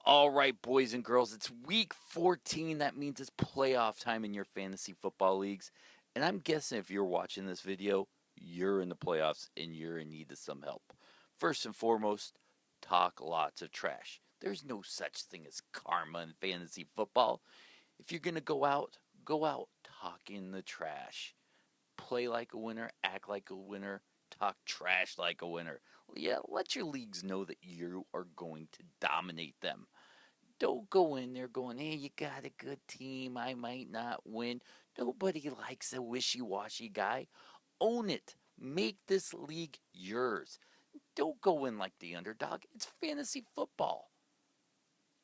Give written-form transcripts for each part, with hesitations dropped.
All right, boys and girls, it's week 14. That means it's playoff time in your fantasy football leagues. And I'm guessing if you're watching this video, you're in the playoffs and you're in need of some help. First and foremost, talk lots of trash. There's no such thing as karma in fantasy football. If you're going to go out talking the trash. Play like a winner, act like a winner, talk trash like a winner. Yeah, let your leagues know that you are going to dominate them. Don't go in there going, hey, you got a good team, I might not win. Nobody likes a wishy-washy guy. Own it. Make this league yours. Don't go in like the underdog. It's fantasy football.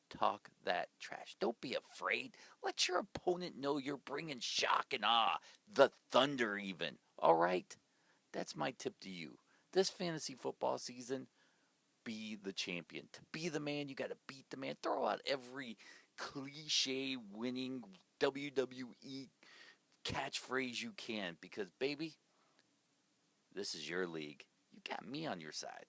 Talk that trash. Don't be afraid. Let your opponent know you're bringing shock and awe. The thunder, even. All right? That's my tip to you. This fantasy football season, be the champion. To be the man, you got to beat the man. Throw out every cliche winning WWE catchphrase you can because, baby, this is your league. You got me on your side.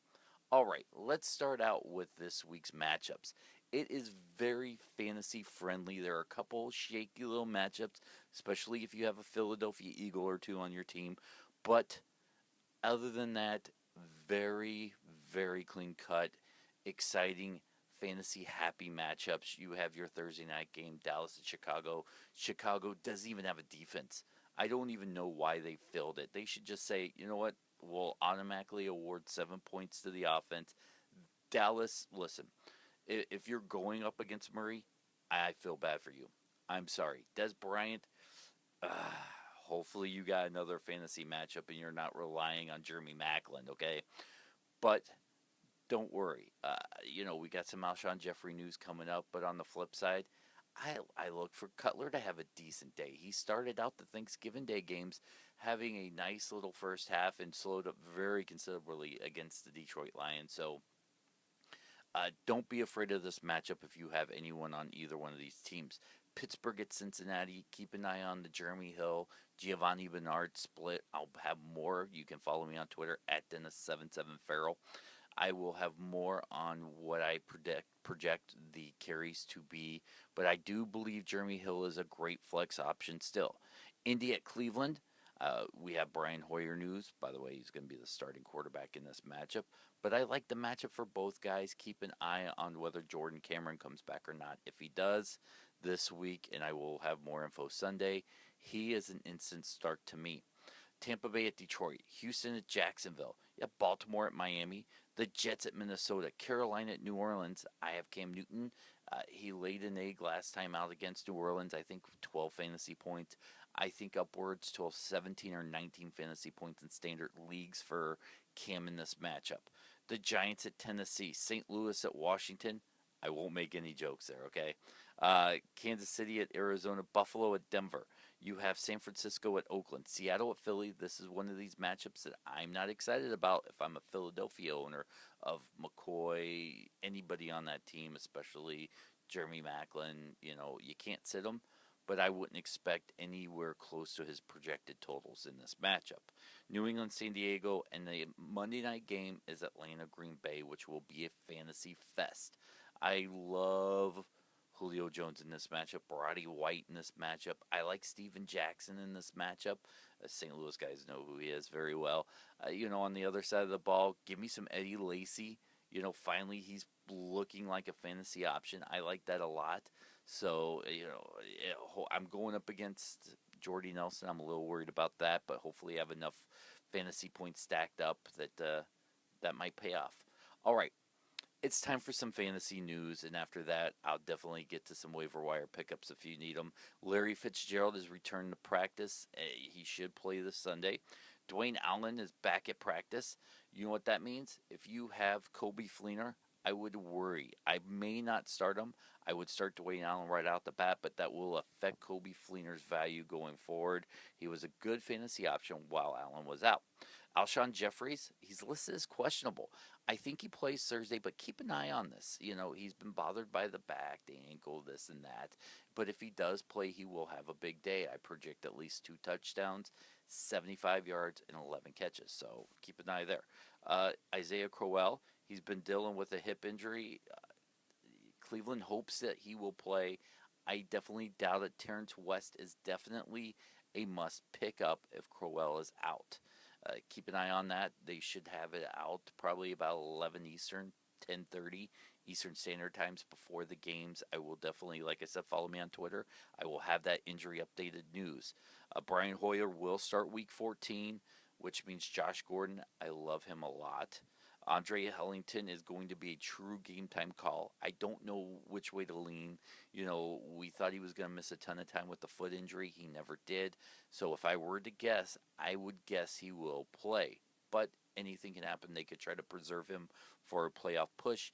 All right, let's start out with this week's matchups. It is very fantasy friendly. There are a couple shaky little matchups, especially if you have a Philadelphia Eagle or two on your team. But other than that, very, very clean cut, exciting, fantasy happy matchups. You have your Thursday night game, Dallas and Chicago. Chicago doesn't even have a defense. I don't even know why they filled it. They should just say, you know what? We'll automatically award 7 points to the offense. Dallas, listen, if you're going up against Murray, I feel bad for you. I'm sorry. Des Bryant, uh, hopefully you got another fantasy matchup and you're not relying on Jeremy Maclin, okay? But don't worry. We got some Alshon Jeffrey news coming up, but on the flip side, I look for Cutler to have a decent day. He started out the Thanksgiving Day games having a nice little first half and slowed up very considerably against the Detroit Lions. So don't be afraid of this matchup if you have anyone on either one of these teams. Pittsburgh at Cincinnati. Keep an eye on the Jeremy Hill, Giovanni Bernard split. I'll have more. You can follow me on Twitter at Dennis77Farrell. I will have more on what I project the carries to be, but I do believe Jeremy Hill is a great flex option still. Indy at Cleveland. We have Brian Hoyer news. By the way, he's going to be the starting quarterback in this matchup. But I like the matchup for both guys. Keep an eye on whether Jordan Cameron comes back or not. If he does this week, and I will have more info Sunday, he is an instant start to me. Tampa Bay at Detroit, Houston at Jacksonville, Baltimore at Miami, the Jets at Minnesota, Carolina at New Orleans. I have Cam Newton. He laid an egg last time out against New Orleans, I think 12 fantasy points. I think upwards to 17 or 19 fantasy points in standard leagues for Cam in this matchup. The Giants at Tennessee, St. Louis at Washington. I won't make any jokes there, okay? Kansas City at Arizona, Buffalo at Denver. You have San Francisco at Oakland, Seattle at Philly. This is one of these matchups that I'm not excited about if I'm a Philadelphia owner of McCoy, anybody on that team, especially Jeremy Maclin. You can't sit him, but I wouldn't expect anywhere close to his projected totals in this matchup. New England, San Diego, and the Monday night game is Atlanta, Green Bay, which will be a fantasy fest. I love Julio Jones in this matchup, Roddy White in this matchup. I like Steven Jackson in this matchup. St. Louis guys know who he is very well. On the other side of the ball, give me some Eddie Lacy. Finally he's looking like a fantasy option. I like that a lot. So, I'm going up against Jordy Nelson. I'm a little worried about that, but hopefully I have enough fantasy points stacked up that might pay off. All right. It's time for some fantasy news, and after that, I'll definitely get to some waiver wire pickups if you need them. Larry Fitzgerald has returned to practice. He should play this Sunday. Dwayne Allen is back at practice. You know what that means? If you have Coby Fleener, I would worry. I may not start him. I would start Dwayne Allen right out the bat, but that will affect Coby Fleener's value going forward. He was a good fantasy option while Allen was out. Alshon Jeffries, he's listed as questionable. I think he plays Thursday, but keep an eye on this. He's been bothered by the back, the ankle, this and that. But if he does play, he will have a big day. I project at least 2 touchdowns. 75 yards, and 11 catches. So keep an eye there. Isaiah Crowell, he's been dealing with a hip injury. Cleveland hopes that he will play. I definitely doubt it. Terrence West is definitely a must pick up if Crowell is out. Keep an eye on that. They should have it out probably about 11 Eastern, 10:30 Eastern Standard Times before the games. I will definitely, like I said, follow me on Twitter. I will have that injury updated news. Brian Hoyer will start Week 14, which means Josh Gordon. I love him a lot. Andre Ellington is going to be a true game time call. I don't know which way to lean. We thought he was going to miss a ton of time with the foot injury. He never did. So if I were to guess, I would guess he will play. But anything can happen. They could try to preserve him for a playoff push.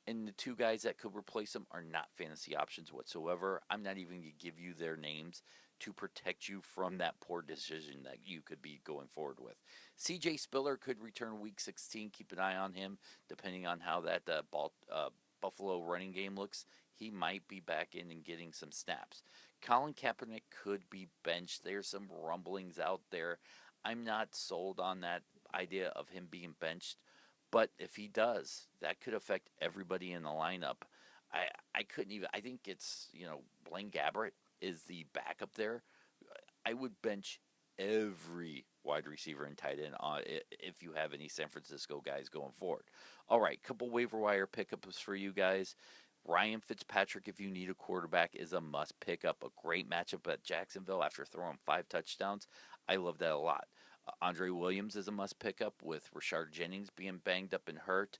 And the two guys that could replace him are not fantasy options whatsoever. I'm not even going to give you their names to protect you from that poor decision that you could be going forward with. CJ Spiller could return Week 16. Keep an eye on him, depending on how that Buffalo running game looks. He might be back in and getting some snaps. Colin Kaepernick could be benched. There's some rumblings out there. I'm not sold on that idea of him being benched. But if he does, that could affect everybody in the lineup. I couldn't even. I think it's Blaine Gabbert is the backup there. I would bench every wide receiver and tight end if you have any San Francisco guys going forward. All right, couple waiver wire pickups for you guys. Ryan Fitzpatrick, if you need a quarterback, is a must pick up. A great matchup at Jacksonville after throwing 5 touchdowns. I love that a lot. Andre Williams is a must pick up with Rashard Jennings being banged up and hurt.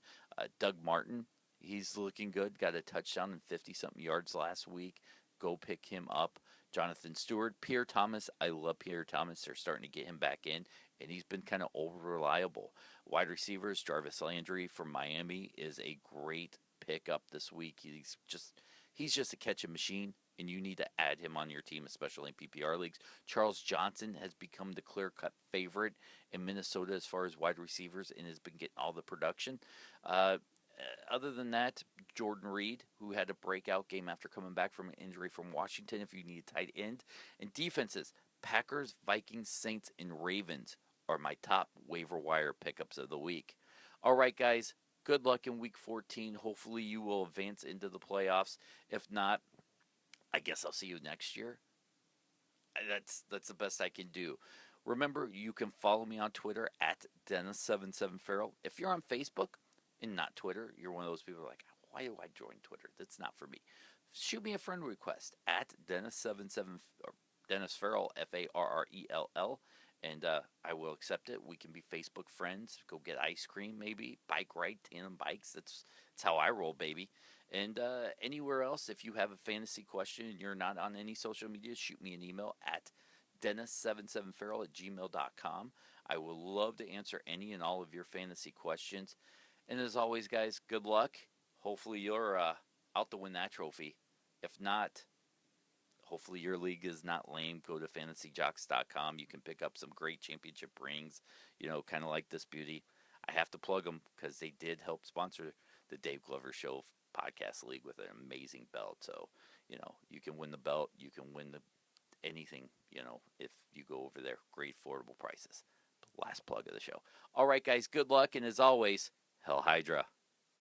Doug Martin, he's looking good. Got a touchdown and 50-something yards last week. Go pick him up. Jonathan Stewart, Pierre Thomas. I love Pierre Thomas. They're starting to get him back in, and he's been kind of over-reliable. Wide receivers, Jarvis Landry from Miami is a great pickup this week. He's just a catching machine, and you need to add him on your team, especially in PPR leagues. Charles Johnson has become the clear-cut favorite in Minnesota as far as wide receivers and has been getting all the production. Other than that, Jordan Reed, who had a breakout game after coming back from an injury from Washington, if you need a tight end. And defenses, Packers, Vikings, Saints, and Ravens are my top waiver wire pickups of the week. All right, guys, good luck in Week 14. Hopefully you will advance into the playoffs. If not, I guess I'll see you next year. That's the best I can do. Remember, you can follow me on Twitter at Dennis77Farrell. If you're on Facebook and not Twitter, you're one of those people like, why do I join Twitter? That's not for me. Shoot me a friend request at Dennis77 or Dennis Farrell, Farrell, and I will accept it. We can be Facebook friends. Go get ice cream, maybe bike ride, tandem bikes. That's how I roll, baby. And anywhere else, if you have a fantasy question and you're not on any social media, shoot me an email at Dennis77Farrell at gmail.com. I would love to answer any and all of your fantasy questions. And as always, guys, good luck. Hopefully you're out to win that trophy. If not, hopefully your league is not lame. Go to fantasyjocks.com. You can pick up some great championship rings, kind of like this beauty. I have to plug them because they did help sponsor the Dave Glover Show podcast league with an amazing belt. So, you can win the belt. You can win anything, if you go over there. Great affordable prices. Last plug of the show. All right, guys, good luck. And as always, Hell Hydra.